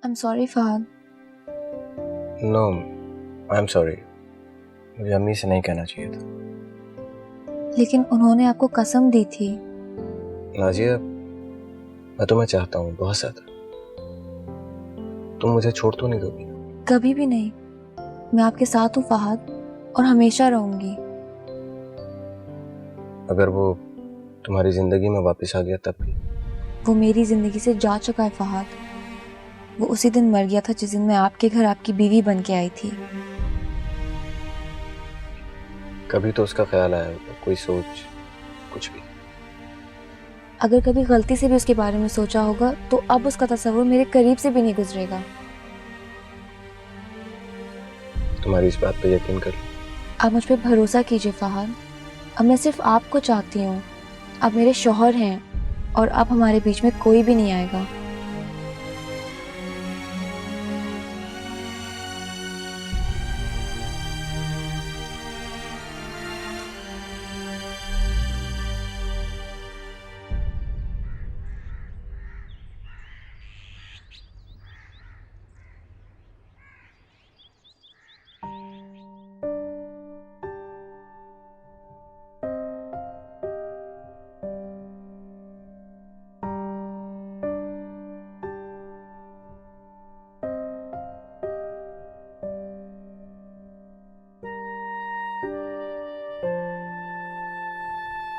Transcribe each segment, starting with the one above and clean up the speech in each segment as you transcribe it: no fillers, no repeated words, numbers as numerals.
I'm sorry Fahad. No, I am sorry. मुझे अम्मी से नहीं कहना चाहिए था। लेकिन उन्होंने आपको कसम दी थी। नाजिया, मैं तुम्हें चाहता हूँ बहुत ज़्यादा। तुम मुझे छोड़ तो नहीं दोगी? कभी भी नहीं। मैं आपके साथ हूँ फहद, और हमेशा रहूंगी। अगर वो तुम्हारी ज़िंदगी में वापस आ गया तब भी? वो मेरी जिंदगी से जा चुका है फहद। वो उसी दिन मर गया था जिस दिन मैं आपके घर आपकी बीवी बन के आई थी। कभी तो उसका ख्याल आया होगा, कोई सोच, कुछ भी? अगर कभी गलती से भी उसके बारे में सोचा होगा तो अब उसका तस्वुर मेरे करीब से भी नहीं गुजरेगा। तुम्हारी इस बात पे यकीन कर लो। आप मुझ पर भरोसा कीजिए फहद। अब मैं सिर्फ आपको चाहती हूँ। आप मेरे शौहर हैं और अब हमारे बीच में कोई भी नहीं आएगा।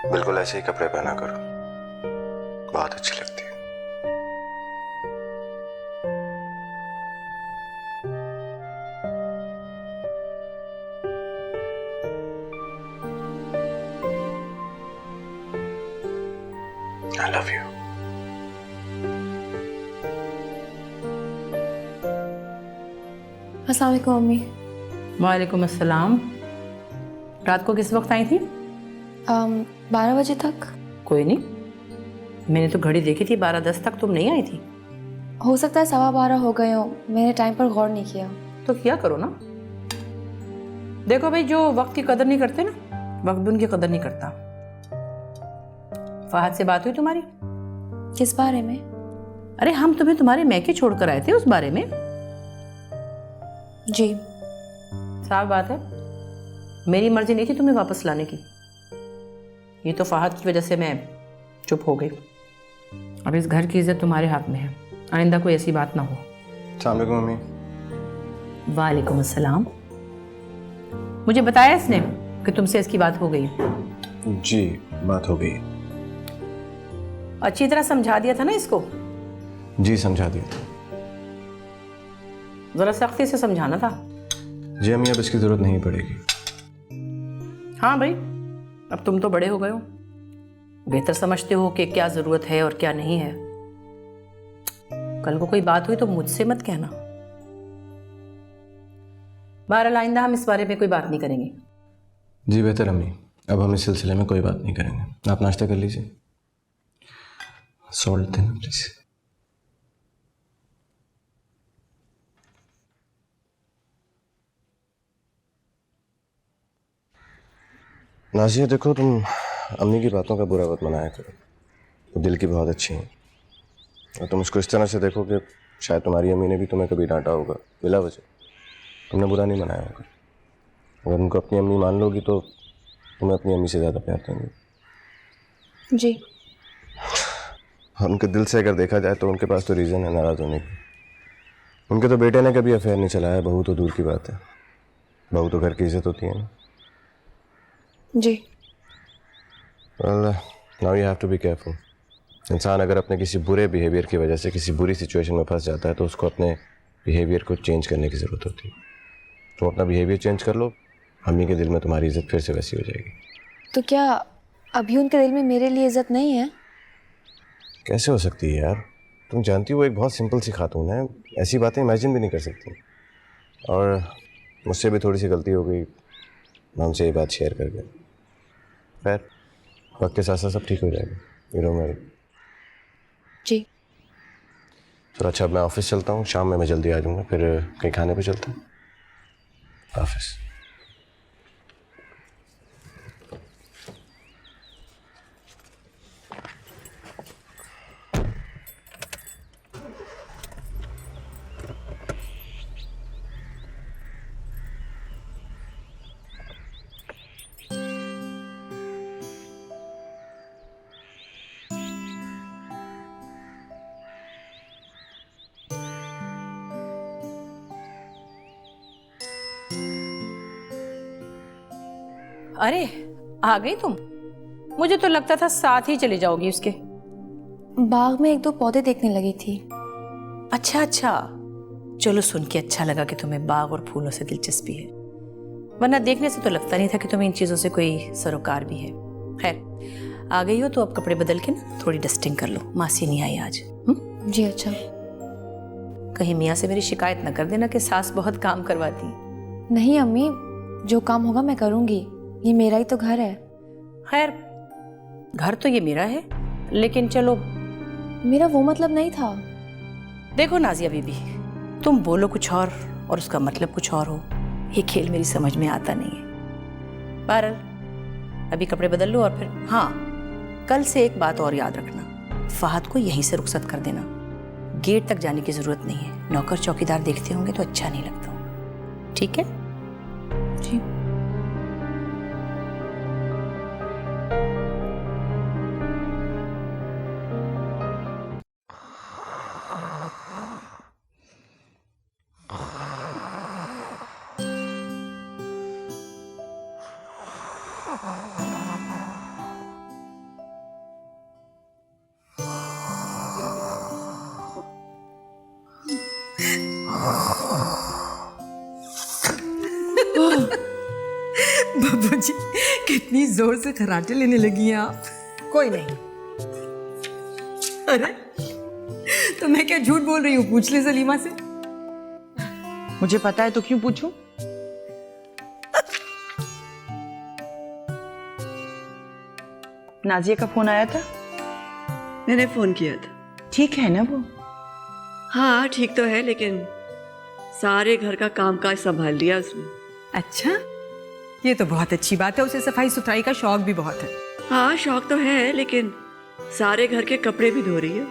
बिल्कुल ऐसे ही कपड़े पहना करो, बहुत अच्छी लगती है। I love you. अस्सलाम वालेकुम अम्मी। वालेकुम अस्सलाम। रात को किस वक्त आई थी? 12 बजे तक। कोई नहीं, मैंने तो घड़ी देखी थी 12:10 तक तुम नहीं आई थी। हो सकता है 12:15 हो गए हो, मैंने टाइम पर गौर नहीं किया। तो किया करो ना। देखो भाई, जो वक्त की कदर नहीं करते ना, वक्त भी उनकी कदर नहीं करता। फहद से बात हुई तुम्हारी? किस बारे में? अरे हम तुम्हें तुम्हारे मैके छोड़ कर आए थे, उस बारे में। जी। साफ बात है, मेरी मर्जी नहीं थी तुम्हें वापस लाने की। ये तो फहद की वजह से मैं चुप हो गई। अब इस घर की इज्जत तुम्हारे हाथ में है, आइंदा कोई ऐसी बात ना हो। अस्सलाम वालेकुम मम्मी। वालेकुम अस्सलाम। मुझे बताया इसने कि तुमसे इसकी बात हो गई। जी, बात हो गई। अच्छी तरह समझा दिया था ना इसको? जी, समझा दिया था। जरा सख्ती से समझाना था। जी अम्मी, अब इसकी ज़रूरत नहीं पड़ेगी। हाँ भाई, अब तुम तो बड़े हो गए हो, बेहतर समझते हो कि क्या ज़रूरत है और क्या नहीं है। कल को कोई बात हुई तो मुझसे मत कहना। बहरहाल आइंदा हम इस बारे में कोई बात नहीं करेंगे। जी बेहतर अम्मी, अब हम इस सिलसिले में कोई बात नहीं करेंगे। आप नाश्ता कर लीजिए। सॉल्ट देना प्लीज़। नाजिया देखो, तुम अम्मी की बातों का बुरा मत मनाया करो। वो दिल की बहुत अच्छी हैं, और तुम उसको इस तरह से देखो कि शायद तुम्हारी अम्मी ने भी तुम्हें कभी डांटा होगा बिला वजह। तुमने बुरा नहीं मनाया होगा। अगर उनको अपनी अम्मी मान लोगी तो तुम्हें अपनी अम्मी से ज़्यादा प्यार देंगे। जी। और उनके दिल से अगर देखा जाए तो उनके पास तो रीज़न है नाराज़ होने की। उनके तो बेटे ने कभी अफेयर नहीं चलाया, बहू तो दूर की बात है। बहू तो घर की इज्जत होती है ना। जी। Well, now you have to be careful. इंसान अगर अपने किसी बुरे बिहेवियर की वजह से किसी बुरी सिचुएशन में फंस जाता है तो उसको अपने बिहेवियर को चेंज करने की ज़रूरत होती है। तुम अपना बिहेवियर चेंज कर लो, अम्मी के दिल में तुम्हारी इज्जत फिर से वैसी हो जाएगी। तो क्या अभी उनके दिल में मेरे लिए इज्जत नहीं है? कैसे हो सकती है यार? तुम जानती हो वो एक बहुत सिंपल सी खातून है, ऐसी बातें इमेजिन भी नहीं कर सकती। और मुझसे भी थोड़ी सी गलती हो गई, मैं उनसे ये बात शेयर कर गया। खैर, वक्त के साथ साथ सब ठीक हो जाएगा। यू नो मैं जी। तो अच्छा, अब मैं ऑफिस चलता हूँ, शाम में मैं जल्दी आ जाऊँगा, फिर कहीं खाने पे चलते हैं। ऑफिस। अरे आ गई तुम? मुझे तो लगता था साथ ही चली जाओगी उसके। बाग में एक दो पौधे देखने लगी थी। अच्छा अच्छा, चलो सुन के अच्छा लगा कि तुम्हें बाग और फूलों से दिलचस्पी है, वरना देखने से तो लगता नहीं था कि तुम्हें इन चीज़ों से कोई सरोकार भी है। खैर आ गई हो तो अब कपड़े बदल के ना थोड़ी डस्टिंग कर लो, मासी नहीं आई आज। जी अच्छा। कहीं मियाँ से मेरी शिकायत न कर देना कि सास बहुत काम करवाती। नहीं अम्मी, जो काम होगा मैं करूँगी, ये मेरा ही तो घर है। खैर घर तो ये मेरा है, लेकिन चलो। मेरा वो मतलब नहीं था। देखो नाजिया बीबी, तुम बोलो कुछ और उसका मतलब कुछ और हो, ये खेल मेरी समझ में आता नहीं है। बहरहाल अभी कपड़े बदल लो और फिर हाँ, कल से एक बात और याद रखना, फहद को यहीं से रुखसत कर देना, गेट तक जाने की जरूरत नहीं है। नौकर चौकीदार देखते होंगे तो अच्छा नहीं लगता। ठीक है? जी। बाबूजी कितनी जोर से खर्राटे लेने लगी हैं आप। कोई नहीं। अरे तो मैं क्या झूठ बोल रही हूँ, पूछ ले सलीमा से। मुझे पता है तो क्यों पूछूं? नाजिया का फोन आया था? मैंने फोन किया था। ठीक है ना वो? हाँ ठीक तो है, लेकिन सारे घर का कामकाज संभाल लिया उसने। अच्छा, ये तो बहुत अच्छी बात है, उसे सफाई सुथराई का शौक भी बहुत है। हाँ शौक तो है, लेकिन सारे घर के कपड़े भी धो रही है।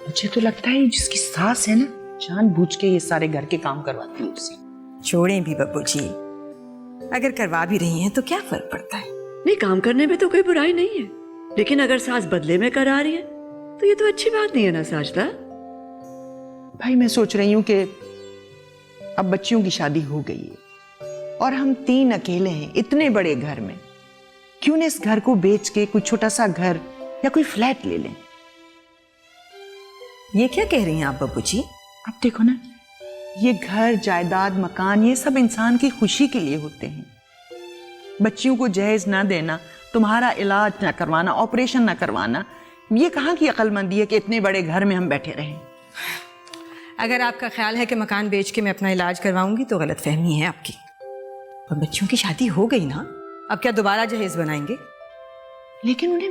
मुझे तो लगता है जिसकी सास है ना, जानबूझ के ये सारे घर के काम करवाती है उससे। छोड़ें भी बाबूजी, अगर करवा भी रही हैं तो क्या फर्क पड़ता है। नहीं, काम करने में तो कोई बुराई नहीं है, लेकिन अगर सास बदले में करा रही है तो ये तो अच्छी बात नहीं है ना साजदा। भाई मैं सोच रही हूँ कि अब बच्चियों की शादी हो गई है और हम 3 अकेले हैं इतने बड़े घर में, क्यों न इस घर को बेच के कोई छोटा सा घर या कोई फ्लैट ले लें। ये क्या कह रही हैं आप बाबूजी? अब देखो ना, ये घर जायदाद मकान ये सब इंसान की खुशी के लिए होते हैं। बच्चियों को जहेज ना देना, तुम्हारा इलाज ना करवाना, ऑपरेशन ना करवाना, ये कहाँ की अक्लमंदी है कि इतने बड़े घर में हम बैठे रहें। अगर आपका ख्याल है कि मकान बेच के मैं अपना इलाज करवाऊंगी तो गलत फहमी है आपकी। और बच्चियों की शादी हो गई ना, अब क्या दोबारा जहेज बनाएंगे? लेकिन उन्हें